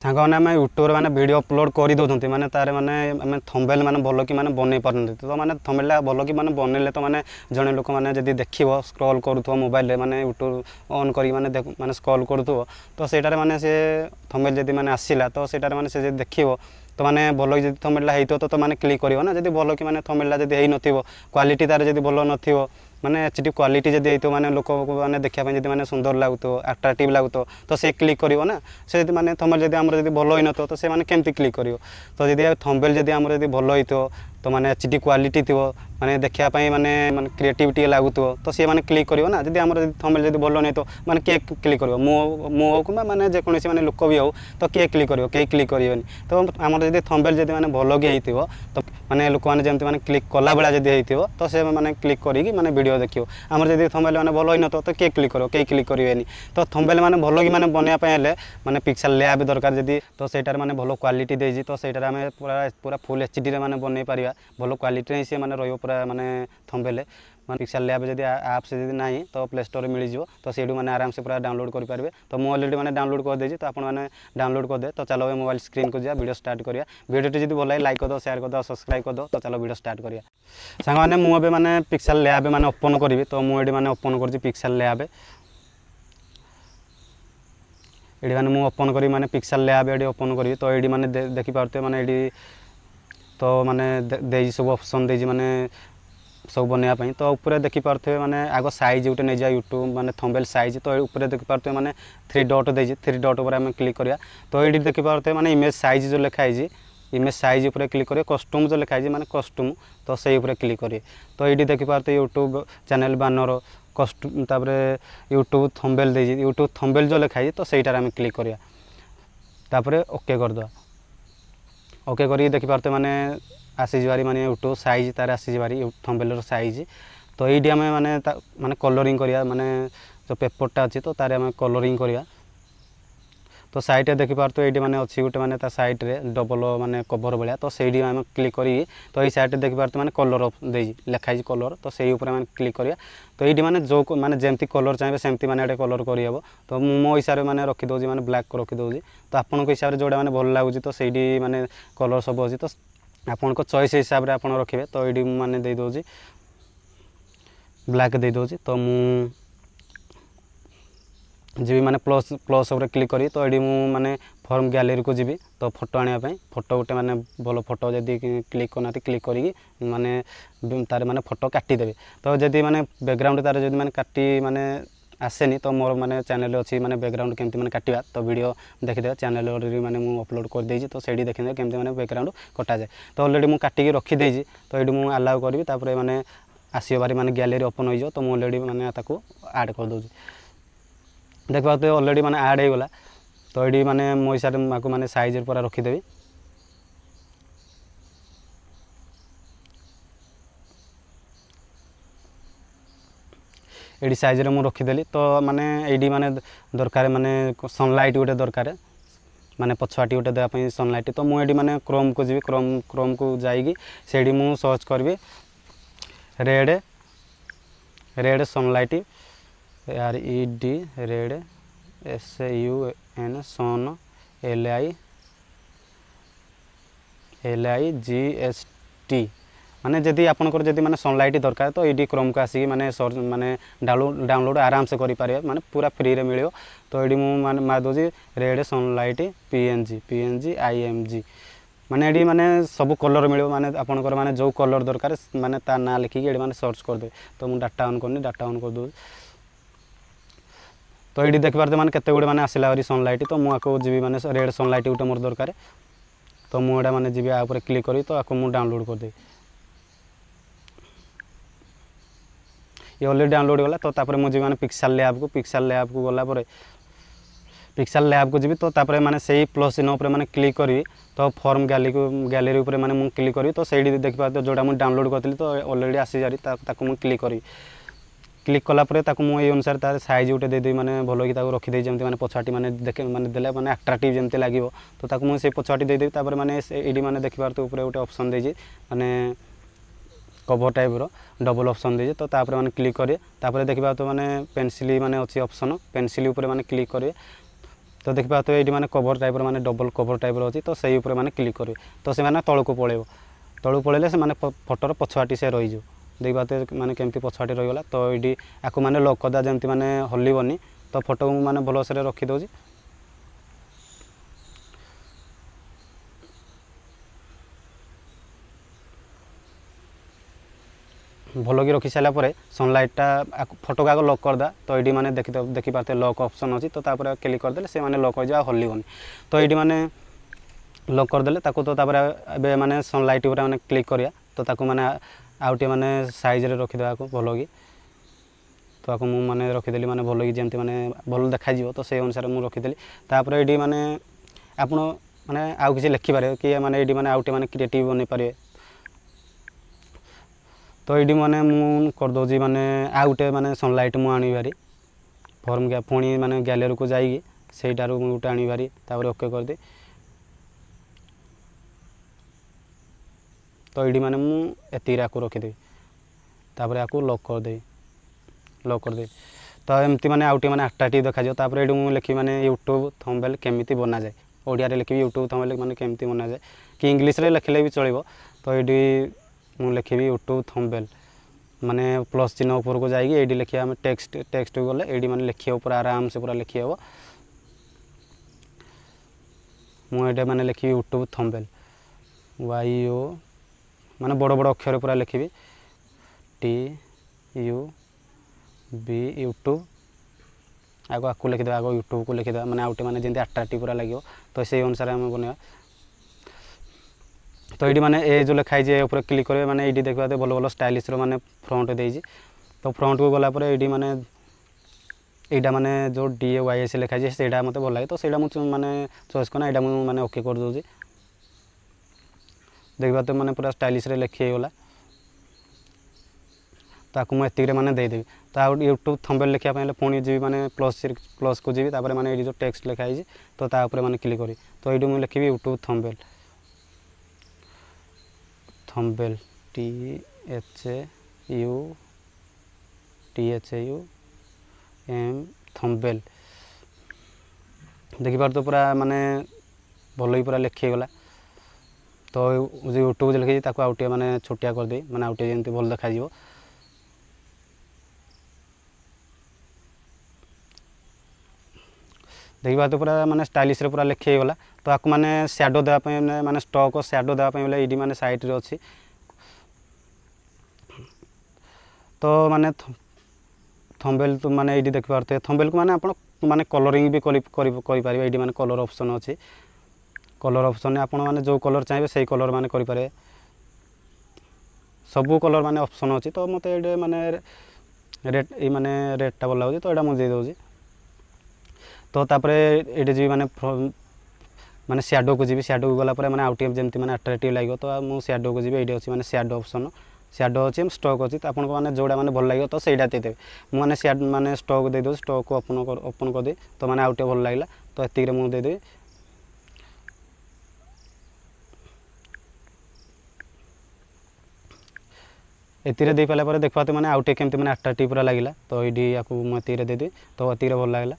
सांगने आम यूट्यूब मैंने video upload कर दौरान मैंने तार मैंने आम थंबनेल मैंने भल कि मैंने बनई पारती तो मैंने थंबनेल भल कि मैंने बनइले तो मैंने जड़े लोक मैंने जब देख स्क्रॉल करूँ मोबाइल मैंने यूट्यूब ऑन कर मैंने स्क्रॉल करूँ तो सेटार मैंने से थंबनेल जब मैंने आसला तो सेटार मैंने से देख तो मैंने भल कि थंबनेल होता तो मैंने क्लिक कर ना जब भल कि मैंने थंबनेल जब हो क्वालिटी तार जब भल न माने एचडी क्वालिटी जब होती मैंने लोक मैंने देखापी जब मैंने सुंदर लगुत अट्राक्टिव लगुत तो से क्लिक करिवो ना से मैंने थंबनेल जब आमर जब भल होन तो से मैंने केमती क्लिक करिवो तो जब थंबनेल जब आमर जब भल हो तो मैंने एचडी क्वालिटी थी माने देखापी माने क्रिएटिविटी लगुत तो सी मैंने क्लिक करिवो ना जब आमर थंबनेल जब भल नहीं तो मैंने किए क्लिक करिवो मु हो कि माने जेकोसी माने लोक भी हो तो किए क्लिक करिवो कई क्लिक करिवोनी तो आमर जब थंबनेल जब मैंने भल कि होइथिवो तो माने लोक मैंने जमती माने क्लिक कला बेला जब होइथिवो तो से मैंने क्लिक करिकी माने वीडियो देखियो आमर जब थंबनेल माने भल होइन तो किए क्लिक करिवो कई क्लिक करिवेनी तो थंबनेल माने भल कि माने बनया पे हेले माने पिक्सेल लैब दरकार जदी तो सेटार माने भल क्वालिटी देजी तो सेटार आमे पूरा पूरा फुल एचडी रे माने बनै परिया भल क्वालिटी रे से माने रहियो पूरा माने थंबनेल माने पिक्सेल लैब जदी ऐप से जदी नाही तो प्ले स्टोर मिल जिवो तो सेडू माने आराम से पूरा डाउनलोड कर पारबे तो मो ऑलरेडी माने डाउनलोड कर देजी तो आपण माने डाउनलोड कर दे तो चलो मोबाइल स्क्रीन को जा वीडियो स्टार्ट करिया वीडियो जदी भल लाइक कर दो शेयर कर दो सब्सक्राइब कर दो तो चलो वीडियो स्टार्ट करिया सांग माने मु अबे माने पिक्सेल लैब माने ओपन करबी तो मु एडी माने open Karji pixel lab AD माने मु ओपन करी माने पिक्सेल लैब एडी ओपन करी तो एडी माने देखि पारते माने एडी तो माने देजी सब ऑप्शन देजी माने सब बनया पई तो ऊपर देखि पारथे माने आगो साइज उठे नै जा यूट्यूब माने थंबनेल साइज तो ऊपर देखि पारथे माने 3 डॉट देजी 3 डॉट ऊपर हम क्लिक करिया तो एडी देखि पारथे माने इमेज साइज जो लिखा है इमेज साइज ऊपर क्लिक करिए कस्टम जो लिखा है माने कस्टम तो सही ऊपर क्लिक करिए तो एडी देखि पारथे यूट्यूब चैनल बैनर कस्टम तापरे यूट्यूब थंबनेल देजी यूट्यूब थंबनेल जो लिखा है तो सेटार हम क्लिक करिया तापरे ओके कर दो ओके करी देखि पारथे माने आसी जवारी माने यूट्यूब साइज तार आसी जवारी थंबनेल साइज तो ये आम माने कलरिंग करिया माने जो पेपरटा अच्छी तो तार आम कलरिंग करिया तो साइड देखि पारतो ये माने अच्छी गोटे माने साइड रे डबल माने कवर भाया तो से आम क्लिक करी तो ये साइड देखि पारतो माने कलर लिखाई कलर तो से ऊपर माने क्लिक करिया तो ये माने जो माने जेमती कलर चाहिए सेमती माने एटे कलर करहब तो मो हिसाब से माने रखी दउजी माने ब्लैक को रखी दउजी तो आपन को हिसाब से जोड़ा माने भल लागुची तो सेडी माने कलर सब अछि तो आपन को चॉइस हिसाब रे आपन रखिबे तो ये माने दे दउजी ब्लैक दे दउजी तो मु जी माने प्लस प्लस ऊपर क्लिक करी तो ये माने फॉर्म गैलरी को जीवी तो फोटो आने फोटो गोटे माने भल फोटो जदि क्लिक करना क्लिक करी माने तार माने फोटो काटी देबे तो जदि माने बैकग्राउंड तार जदि माने काटी माने आसेनी तो मोर माने चैनल अच्छी माने बैकग्राउंड केमती माने काटिबा तो वीडियो देखिदे चैनल ऑलरेडी माने मु अपलोड कर देजी तो सेडी देखिदे केमती माने बैकग्राउंड कटा जाए तो ऑलरेडी मु काटिकी रखी देजी तो एडी मु अलाउ करबी तापर माने आसीयो बारी माने गैलरी ओपन हो जो तो मु ऑलरेडी माने ताको ऐड कर दोजी देख पाते ऑलरेडी माने ऐड हो गला तो ये माने मो हिसाब से माने साइज पूरा रखीदेवी ये साइज रे मु रखीदेली तो माने ये माने दरकार माने सनलाइट गोटे दरकार माने पछुआटी गोटे देवाई सनलाइट तो मुझे माने क्रोम को जी क्रोम को जाइगी से मु सर्च करी red red sunlight RED red SUN सन LIGST माने जदि आपनकर जदि माने सनलाइट दरकार तो ये क्रोम को आसिक माने सर्च माने डाउनलोड आराम से करि पारे माने पूरा फ्री रे मिलियो तो ये मु माने मार doji red sunlight PNG IMG माने ये माने सब कलर मिलियो माने आपनकर माने जो कलर दरकार माने ता ना लिखिक ये माने सर्च कर दे तो मु डाटा ऑन करनी डाटा ऑन कर दो तो ये देख पारे माने केते गुडे माने आसिला सनलाइट तो मुझे जी माने रेड सनलाइट गोटे मोर दरकार तो मुझे माने जी आ क्लिक करी तो आपको मुझे डाउनलोड कर दे ये ऑलरेडी डाउनलोड गला तो तापर मुझे माने पिक्सेल लैब को गला परे पिक्सेल लैब को जी तो तापर माने सही प्लस चिन्ह ऊपर माने क्लिक करी तो फॉर्म गैलरी ऊपर माने मु क्लिक करी तो सही देख पाते जोड़ा मु डाउनलोड करतली तो ऑलरेडी आसी जारी ताको मु क्लिक करी क्लिक कला परे ताको मु ए अनुसार तार साइज उठे दे माने भलो कि ताको रखी दे जेमती माने पछाटी माने देखे माने देले माने अट्रैक्टिव जेमती लागिवो तो ताको मु से पछाटी दे देबी तापर माने एडी माने देखि पारते ऊपर गोटे ऑप्शन देजी माने कवर टाइप रो डबल ऑप्शन देजी तो तापर माने क्लिक करिए तापर देखि पारते माने पेंसिल माने अछि ऑप्शन पेंसिल ऊपर माने क्लिक करिए तो देखिपारे ये मैंने कवर टाइप माने डबल कवर टाइप अच्छी तो सही उपर मैंने क्लिक करेंगे तो से मैंने तौक पलैब तौक पलैले से मैंने फोटोर पछुआटी से रही देखिए मैंने केमती पछुआटी रहीगला तो ये आपको मैंने लॉक करदा जमती मैंने हल्लबनी तो फोटो को मैंने भलसे रखीदे भल कि रखी सारापर सनलाइटा फोटो को आग लॉक करदा तो ये मैंने देखिपारे लॉक ऑप्शन अच्छी तो क्लिक करदे से मैंने लॉक हो हल्लबनी तो ये मैंने लॉक करदे तापर मैंने सनलाइट मैंने क्लिक करिया तो ताकू मैंने आउटे मैंने साइज रे रखीदा भल कि तो आपको मैंने रखीदेली मैंने भल कि जमती मैंने भल देखा तो से अनुसार मुझे रखीदेली तापर ये मैंने आप मैंने आउ किसी लिखिपारे कि मैंने ये मैंने आउटे मैंने क्रिएटिव बन पारे तो ये मैंने मुझे करदे मैंने आउटे मैंने सनलाइट मुझे आनी भारी फॉर्म क्या पुणी मैंने गैलरी को जाइए सहीटार गोटे आनी भारी तापर ओके करदे तो ये मैंने मुझे आपको रखीदेवी तापर आपको लॉक करदे तो एमती मैंने आउटे मैंने अट्राक्टिव देखा ये मुझे लिखी मैंने यूट्यूब थंबनेल केमिति बना जाए ओडिया रे लिखी यूट्यूब थंबनेल मैंने केमिति बना जाए कि इंग्लिश रे लिखले भी चलो तो ये मुझे लिखी यूट्यूब थंबनेल माने प्लस चिन्ह ऊपर को जाएगी ये लिखिए आम टेक्स्ट गले ये मैंने लिखिए पूरा आराम से पूरा लिखी हे मुझे मैंने लिखी यूट्यूब थंबनेल YO माने बड़ बड़ अक्षर पूरा लिखी TUB यूट्यूब आगे आपको लिखिदे आगे यूट्यूब को लिखिदे मैंने आउटे मैंने जमी अट्राक्टिव पूरा लगे तो से अनुसार आम बनवा तो ये मैंने ये जो लिखाई ये ऊपर क्लिक करेंगे मैंने ये देखा भल भल स्टाइलिश मैंने फ्रंट देजी तो फ्रंट को गलापर ये मैंने यहाँ मैंने जो DAYS लिखाई से मत भल लगे तो सही मुझे मैंने चॉइस करना यहाँ मुझे मैंने ओके कर दूसरी देखा तो मैंने पूरा स्टाइलिश लिखीगला तो आपको मुझे मैंने देदेवी तो यूट्यूब थंबनेल लिखापी पुणी जी मैंने प्लस को जी मैंने ये जो टेक्स्ट लिखाई तो मैंने क्लिक करी तो ये मुझे लिखी यूट्यूब थंबनेल THAUM थंबनेल देखिपार तो पूरा माने भल ही पूरा लिखीगला तो यूट्यूब लिखी आउटे मैंने छोटिया करदे मैंने आउटे जमी भल देखा देखिए तो पूरा माने स्टाइलिश पूरा लिखीगला तो आपको मैंने सैडो देवाई मैंने स्टॉक और सैडो देवाई बोले ये मैंने साइड रे अच्छी तो माने थंबनेल तो माने ये देखि पारते थंबनेल को माने आप माने कलरिंग भी करि पारे ये माने कलर ऑप्शन अच्छी कलर ऑप्शन आप माने जो कलर चाहिए से कलर माने करि पारे सबू कलर माने ऑप्शन अच्छी तो मत ये माने रेट ये माने रेटा भल लगे तो यहाँ मुझे देदे तो तापर ये जी माने माने सैडो को जी सैडो को गलापर मैंने आउटे जमी मैंने अट्राक्टिव लगे तो मुझे सैडो को जी ये अच्छी मैंने सैडो ऑप्शन सैडो अच्छी स्टॉक अच्छी तो आपको मैंने जोड़ा मैंने भल लगे तो सहीटा देदेवे मुझे सैड मैंने स्टॉक देदे स्टॉक को ओपन करदे तो मैंने आउटे भल लगे तो ये मुझे देदेवी एतिरे दे पाला देखा तो मैंने आउटे केमती मैंने अट्राक्टिव पूरा लगे तो ये आपको मुझे देदेवी तो ये भल लगे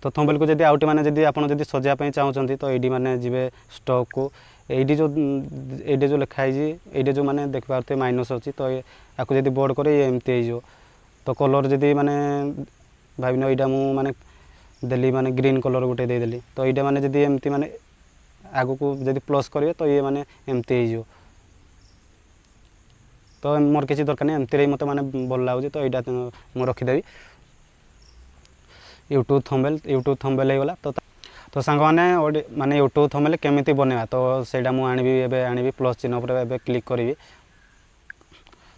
तो थंबनेल को जब आउटे मैंने जब आप सजापी चाहते तो ये मैंने जी स्टॉक को ये जो लिखाई ये जो मैंने देख पारे माइनस अच्छी तो आपको जब बोर्ड करे ये एमती हो तो कलर जब मैंने भाविन यहाँ मुझे देली मैंने ग्रीन कलर गोटे देदेली तो ये मैंने जब एमती मैंने आग को जब प्लस करेंगे तो ये मैंने एमती हो तो मोर किसी दरकार नहीं एमती मत मैंने भल लगे तो यहाँ मुझे रखीदेवी यूट्यूब थंबनेल होगा तो सांग माने यूट्यूब थंबनेल केमिति बनेवा तो सेटा मु आनी प्लस चिन्ह पर एबे क्लिक करी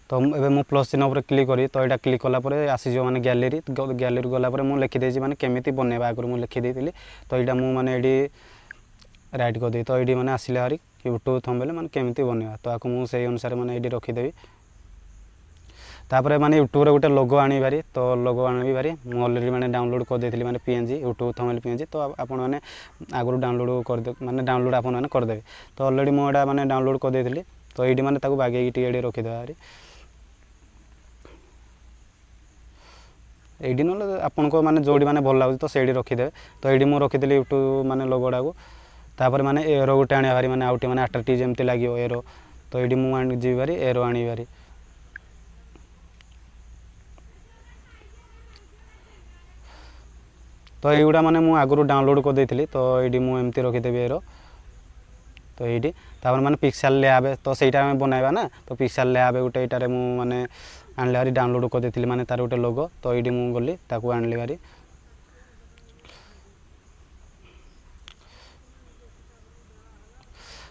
तो एबे मु प्लस चिन्ह पर क्लिक करी तो यहाँ क्लिक कला आसीज माने गैलेरी गलापर मुझे लिखिदे माने केमिति बनेवा आगुरी मुझे लिखिदेली तो यहाँ मुझे माने ये राइट करदे तो ये मैंने आसिले हारी यूट्यूब थंबनेल माने केमिति बनेवा तो आपको मुझे से अनुसार मैंने ये रखीदेवी तापर माने यूट्यूब गोटे लोगो आनी भारी तो लोगो आनी भारी मुझे अलरेडी मैंने डाउनलोड कर देती मैंने PNG यूट्यूब थंबनेल PNG तो आपण मैंने आगुरी डाउनलोड कर माने डाउनलोड आप मैंने करदेवे तो अलरेडी मुझे मैंने डाउनलोड कर देती तो ये मैंने बागे रखीदे भारी এইଠି ନହେଲେ ଆପଣଙ୍କ ମାନେ ଯେଉଁଠି ମାନେ ଭଲ ଲାଗୁଛି ତ ସେଇଠି ରଖିଦେବେ। ତ ଏଇଠି ମୁଁ ରଖିଥିଲି ୟୁଟ୍ୟୁବ୍ ମାନେ ଲୋଗୋଟାକୁ। ତାପରେ ମାନେ ଏରୋ ଗୋଟେ ଆଣିବା ଭାରି ମାନେ ଆଉ ଟିକେ ମାନେ ଆଟ୍ରାକ୍ଟିଭ୍ ଯେମିତି ଲାଗିବ ଏରୋ। ତ ଏଇଠି ମୁଁ ଯିବି ଭାରି ଏରୋ ଆଣିବି ଭାରି। ତ এইଗୁଡ଼ା ମାନେ ମୁଁ ଆଗରୁ ଡାଉନଲୋଡ଼୍ କରିଦେଇଥିଲି। ତ ଏଇଠି ମୁଁ ଏମିତି ରଖିଦେବି ଏରୋ। ତ ଏଇଠି ତାପରେ ମାନେ ପିକ୍ସେଲ୍ ଲ୍ୟାବ୍ ତ ସେଇଟା ଆମେ ବନାଇବା ନା। ତ ପିକ୍ସେଲ୍ ଲ୍ୟାବ୍ ଗୋଟେ ଏଇଟାରେ ମୁଁ ମାନେ ଆଣିଲି ଭାରି ଡାଉନଲୋଡ଼୍ କରିଦେଇଥିଲି ମାନେ ତାର ଗୋଟେ ଲୋଗୋ। ତ ଏଇଠି ମୁଁ ଗଲି ତାକୁ ଆଣିଲି ଭାରି।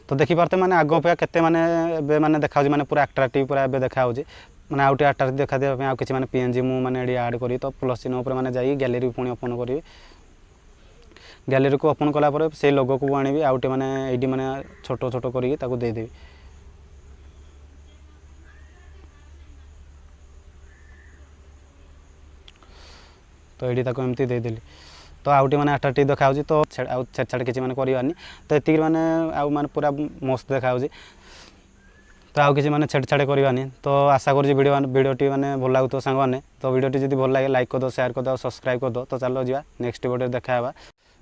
ତ ଦେଖିପାରୁଥିବେ ମାନେ ଆଗ ଅପେକ୍ଷା କେତେ ମାନେ ଏବେ ମାନେ ଦେଖାଯାଉଛି ମାନେ ପୁରା ଆଟ୍ରାକ୍ଟିଭ୍ ପୁରା ଏବେ ଦେଖାଯାଉଛି। ମାନେ ଆଉ ଟିକେ ଆଟ୍ରାକ୍ଟିଭ୍ ଦେଖାଦେବା ପାଇଁ ଆଉ କିଛି ମାନେ PNG ମୁଁ ମାନେ ଏଠି ଆଡ଼୍ କରିବି। ତ ପ୍ଲସ୍ ଚିହ୍ନ ଉପରେ ମାନେ ଯାଇକି ଗ୍ୟାଲେରୀ ପୁଣି ଓପନ୍ କରିବି। ଗ୍ୟାଲେରୀକୁ ଓପନ୍ କଲା ପରେ ସେଇ ଲୋଗୋକୁ ଆଣିବି ଆଉ ଟିକେ ମାନେ ଏଇଠି ମାନେ ଛୋଟ ଛୋଟ କରିକି ତାକୁ ଦେଇଦେବି। ତ ଏଇଠି ତାକୁ ଏମିତି ଦେଇଦେଲି। ତ ଆଉ ଟିକେ ମାନେ ଆଟ୍ରାକ୍ଟିଭ୍ ଦେଖାଯାଉଛି। ତ ଆଉ ଛେଡ଼ଛାଡ଼ କିଛି ମାନେ କରିବାନି। ତ ଏତିକି ମାନେ ଆଉ ମାନେ ପୁରା ମସ୍ତ ଦେଖାଯାଉଛି। ତ ଆଉ କିଛି ମାନେ ଛେଡ଼ଛାଡ଼ କରିବାନି। ତ ଆଶା କରୁଛି ଭିଡ଼ିଓଟି ମାନେ ଭଲ ଲାଗୁଥିବ ସାଙ୍ଗମାନେ। ତ ଭିଡ଼ିଓଟି ଯଦି ଭଲ ଲାଗେ ଲାଇକ୍ କରିଦେବ, ସେୟାର କରିଦେବ, ସବସ୍କ୍ରାଇବ୍ କରିଦେବ। ତ ଚାଲ ଯିବା ନେକ୍ସଟ ଭିଡ଼ିଓରେ ଦେଖା ହେବା।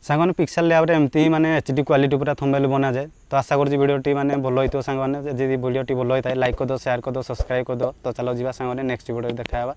ସାଙ୍ଗମାନେ ପିକ୍ସେଲ୍ ଲ୍ୟାବ୍ରେ ଏମିତି ହିଁ ମାନେ HD କ୍ୱାଲିଟି ପୁରା ଥମ୍ବନେଲ୍ ବନାଯାଏ। ତ ଆଶା କରୁଛି ଭିଡ଼ିଓଟି ମାନେ ଭଲ ହୋଇଥିବ ସାଙ୍ଗମାନେ। ଯଦି ଭିଡ଼ିଓଟି ଭଲ ହୋଇଥାଏ ଲାଇକ୍ କରିଦେବ, ସେୟାର କରିଦେବ, ସବସ୍କ୍ରାଇବ୍ କରିଦେବ। ତ ଚାଲ ଯିବା ସାଙ୍ଗମାନେ ନେକ୍ସଟ ଭିଡ଼ିଓରେ ଦେଖା ହେବା।